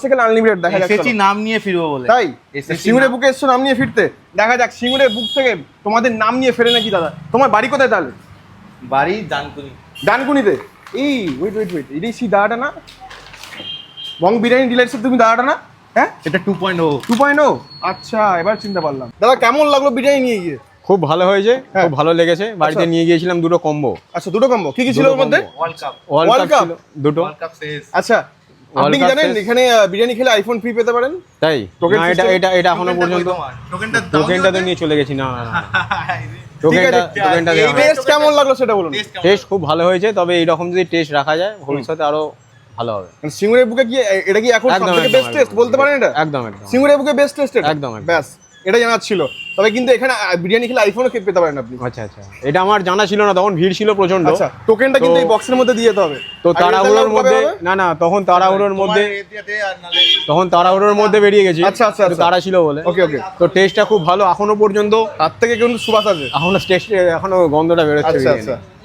Second unlimited দেখা যাচ্ছে। এসেছি নাম নিয়ে ফিরবো বলে। তাই সিঙ্গুরের বুকে এসছো নাম নিয়ে ফিরতে, দেখা যাক সিঙ্গুরের বুক থেকে তোমাদের নাম নিয়ে ফেরে নাকি দাদা। তোমার বাড়ি কোথায় তাহলে? বাড়ি ডানকুনি। ডানকুনিতে? এই ওয়েট এটাই সেই দাদাটা না, বং বিরিয়ানি ডিলার্সের তুমি দাদাটা না? হ্যাঁ এটা 2.0। 2.0, আচ্ছা এবার চিনতে পারলাম। দাদা কেমন লাগলো বিরিয়ানি নিয়ে গিয়ে? খুব ভালো হয়েছে, খুব ভালো লেগেছে। বাড়িতে নিয়ে গিয়েছিলাম দুটো কম্বো। আচ্ছা দুটো কম্বো, কি কি ছিল ওর মধ্যে? ওয়ার্ল্ড কাপ ছিল দুটো। আচ্ছা আপনি কি জানেন এখানে বিরিয়ানি খেলে আইফোন ফ্রি পেতে পারেন? তাই না, এটা এখনো পর্যন্ত টোকেনটা তো নিয়ে চলে গেছি। না টোকেনটা দেওয়া হয়নি। টেস্ট কেমন লাগলো সেটা বলুন। টেস্ট খুব ভালো হয়েছে, তবে এইরকম যদি টেস্ট রাখা যায় ভবিষ্যতে আরো ভালো হবে। সিঙ্গুরের বুকে কি এটা কি এখন সবথেকে বেস্ট টেস্ট বলতে পারেন? এটা একদম সিঙ্গুরের বুকে বেস্ট টেস্ট একদম। ব্যাস এটা জানার ছিল। তবে কিন্তু এখানে বিরিয়ানি খেলে আইফোনও পেতে পারেন আপনি। আচ্ছা এটা আমার জানা ছিল না, তখন ভিড় ছিল প্রচন্ড। আচ্ছা টোকেনটা কিন্তু এই বক্সের মধ্যে দিয়ে যেতে হবে। তো তাড়াহুড়োর মধ্যে না তখন তাড়াহুড়োর মধ্যে বেরিয়ে গেছি। আচ্ছা তাড়া ছিল বলে। ওকে তো টেস্টটা খুব ভালো এখনো পর্যন্ত। হাত থেকে কিন্তু সুবাস আছে এখনো টেস্ট, এখনো গন্ধটা বেরোচ্ছে। আচ্ছা